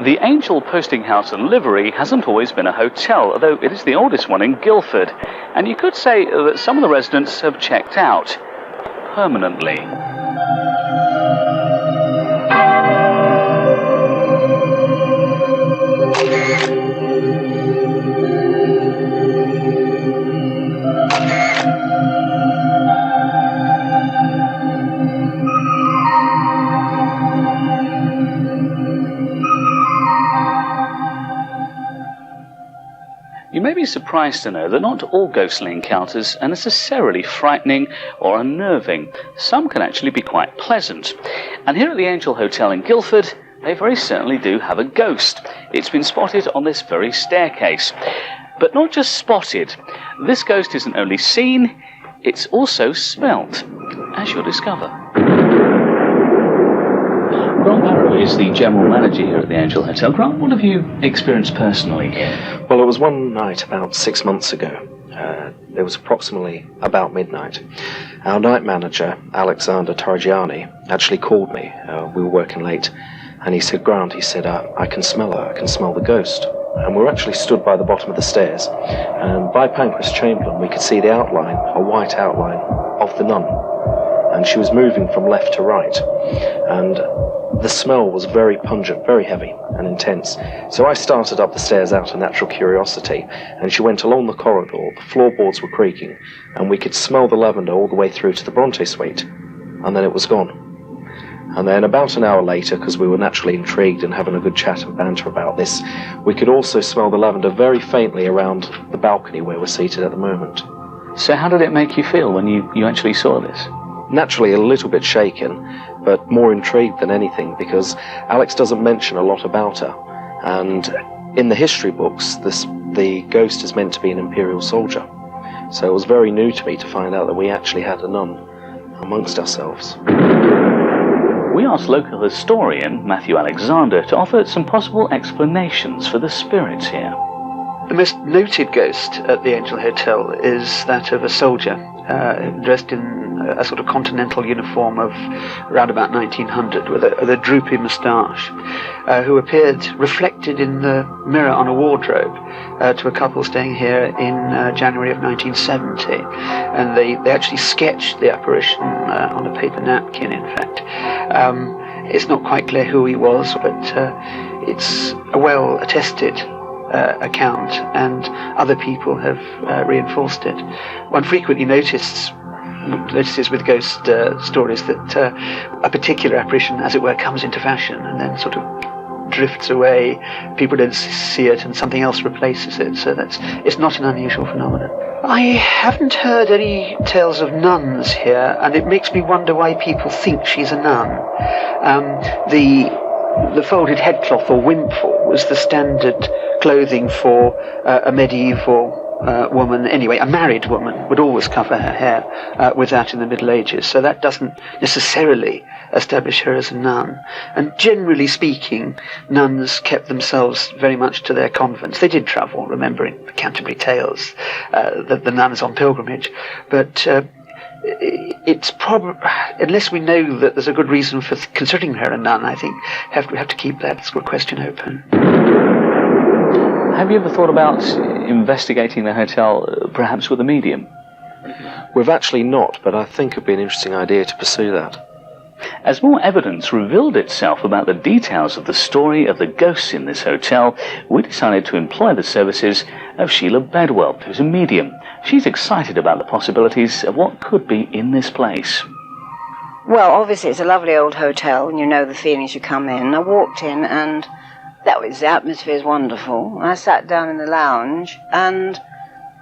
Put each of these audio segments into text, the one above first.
The Angel posting house and livery hasn't always been a hotel, although it is the oldest one in Guildford, and you could say that some of the residents have checked out permanently. You may be surprised to know that not all ghostly encounters are necessarily frightening or unnerving. Some can actually be quite pleasant. And here at the Angel Hotel in Guildford, they very certainly do have a ghost. It's been spotted on this very staircase. But not just spotted. This ghost isn't only seen, it's also smelt, as you'll discover. Grant Barrow is the general manager here at the Angel Hotel. Grant, what have you experienced personally? Well, it was one night about 6 months ago. It was approximately about midnight. Our night manager, Alexander Targiani, actually called me. We were working late, and he said, Grant, I can smell her, I can smell the ghost. And we were actually stood by the bottom of the stairs, and by Pancras Chamberlain we could see the outline, a white outline, of the nun. And she was moving from left to right. And the smell was very pungent, very heavy and intense. So I started up the stairs out of natural curiosity, and she went along the corridor. The floorboards were creaking, and we could smell the lavender all the way through to the Bronte suite. And then it was gone. And then about an hour later, because we were naturally intrigued and having a good chat and banter about this, we could also smell the lavender very faintly around the balcony where we're seated at the moment. So how did it make you feel when you actually saw this? Naturally a little bit shaken, but more intrigued than anything, because Alex doesn't mention a lot about her. And in the history books, the ghost is meant to be an imperial soldier. So it was very new to me to find out that we actually had a nun amongst ourselves. We asked local historian Matthew Alexander to offer some possible explanations for the spirits here. The most noted ghost at the Angel Hotel is that of a soldier dressed in a sort of continental uniform of around about 1900 with a droopy moustache, who appeared reflected in the mirror on a wardrobe to a couple staying here in January of 1970. And they actually sketched the apparition on a paper napkin, in fact. It's not quite clear who he was, but it's a well-attested account, and other people have reinforced it. One frequently notices with ghost stories that a particular apparition, as it were, comes into fashion and then sort of drifts away. People don't see it and something else replaces it, so it's not an unusual phenomenon. I haven't heard any tales of nuns here, and it makes me wonder why people think she's a nun. The folded headcloth or wimple was the standard clothing for a medieval woman. Anyway, a married woman would always cover her hair with that in the Middle Ages, so that doesn't necessarily establish her as a nun. And generally speaking, nuns kept themselves very much to their convents. They did travel, remembering the Canterbury Tales, the nuns on pilgrimage, but it's probably, unless we know that there's a good reason for considering her a nun, I think we have to keep that sort of question open. Have you ever thought about investigating the hotel, perhaps with a medium? We've actually not, but I think it'd be an interesting idea to pursue that. As more evidence revealed itself about the details of the story of the ghosts in this hotel, we decided to employ the services of Sheila Bedwell, who's a medium. She's excited about the possibilities of what could be in this place. Well, obviously it's a lovely old hotel, and you know the feelings you come in. I walked in, and the atmosphere is wonderful. I sat down in the lounge, and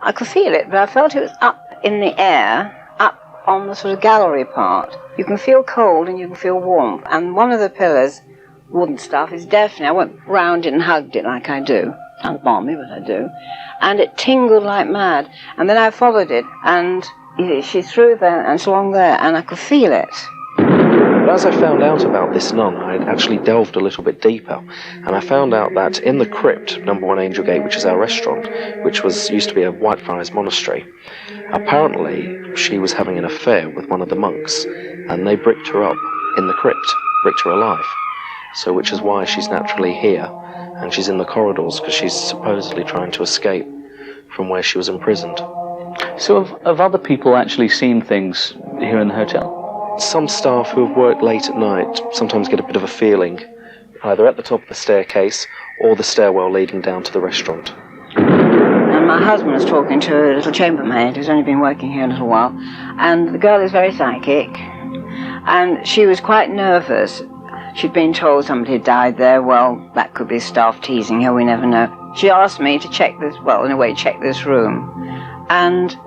I could feel it, but I felt it was up in the air, up on the sort of gallery part. You can feel cold and you can feel warmth, and one of the pillars, wooden stuff, is definitely, I went round it and hugged it like I do. Sounds balmy, but I do. And it tingled like mad. And then I followed it, and she threw there and so along there, and I could feel it. But as I found out about this nun, I had actually delved a little bit deeper, and I found out that in the crypt, number 1 Angel Gate, which is our restaurant, which used to be a Whitefriars monastery, apparently she was having an affair with one of the monks, and they bricked her up in the crypt, bricked her alive. so which is why she's naturally here, and she's in the corridors because she's supposedly trying to escape from where she was imprisoned. So have other people actually seen things here in the hotel? Some staff who have worked late at night sometimes get a bit of a feeling, either at the top of the staircase or the stairwell leading down to the restaurant. And my husband was talking to a little chambermaid who's only been working here a little while, and the girl is very psychic, and she was quite nervous. She'd been told somebody had died there. Well, that could be staff teasing her, we never know. She asked me to check this, well, in a way, check this room, and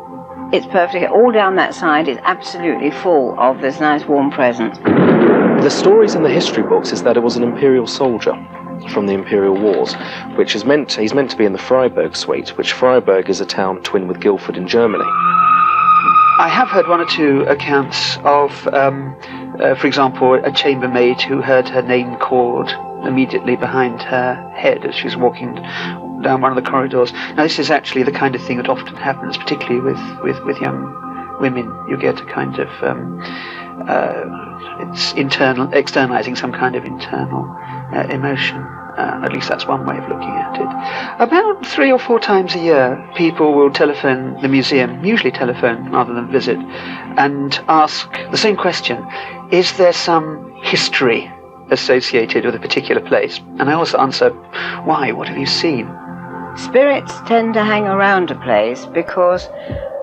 it's perfectly, all down that side is absolutely full of this nice warm presence. The stories in the history books is that it was an imperial soldier from the Imperial Wars, which is he's meant to be in the Freiburg suite, which Freiburg is a town twin with Guildford in Germany. I have heard one or two accounts of, for example, a chambermaid who heard her name called immediately behind her head as she was walking down one of the corridors. Now, this is actually the kind of thing that often happens, particularly with young women. You get a kind of it's externalizing some kind of internal emotion. At least that's one way of looking at it. About 3 or 4 times a year, people will telephone the museum, usually telephone rather than visit, and ask the same question: is there some history associated with a particular place? And I also answer, why? What have you seen? Spirits tend to hang around a place because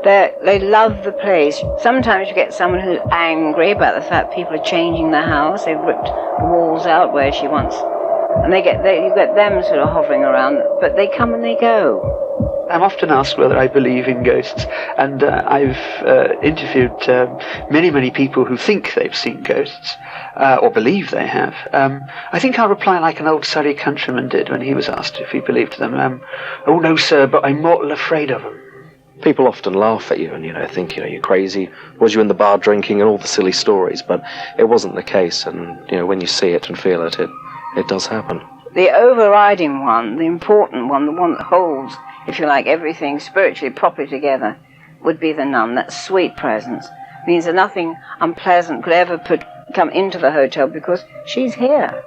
they love the place. Sometimes you get someone who's angry about the fact people are changing the house. They've ripped the walls out where she wants, and you get them sort of hovering around, but they come and they go. I'm often asked whether I believe in ghosts, and I've interviewed many people who think they've seen ghosts, or believe they have. I think I'll reply like an old Surrey countryman did when he was asked if he believed them. Oh no, sir, but I'm mortal afraid of them. People often laugh at you and, think, you're crazy. Was you in the bar drinking and all the silly stories? But it wasn't the case, and, when you see it and feel it, it does happen. The overriding one, the important one, the one that holds, if you like, everything spiritually properly together, would be the nun. That sweet presence means that nothing unpleasant could ever come into the hotel because she's here.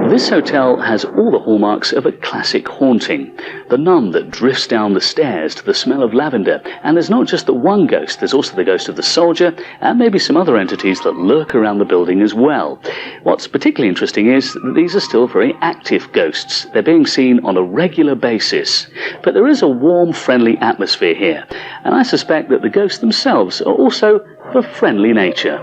This hotel has all the hallmarks of a classic haunting. The nun that drifts down the stairs to the smell of lavender. And there's not just the one ghost, there's also the ghost of the soldier, and maybe some other entities that lurk around the building as well. What's particularly interesting is that these are still very active ghosts. They're being seen on a regular basis. But there is a warm, friendly atmosphere here, and I suspect that the ghosts themselves are also of a friendly nature.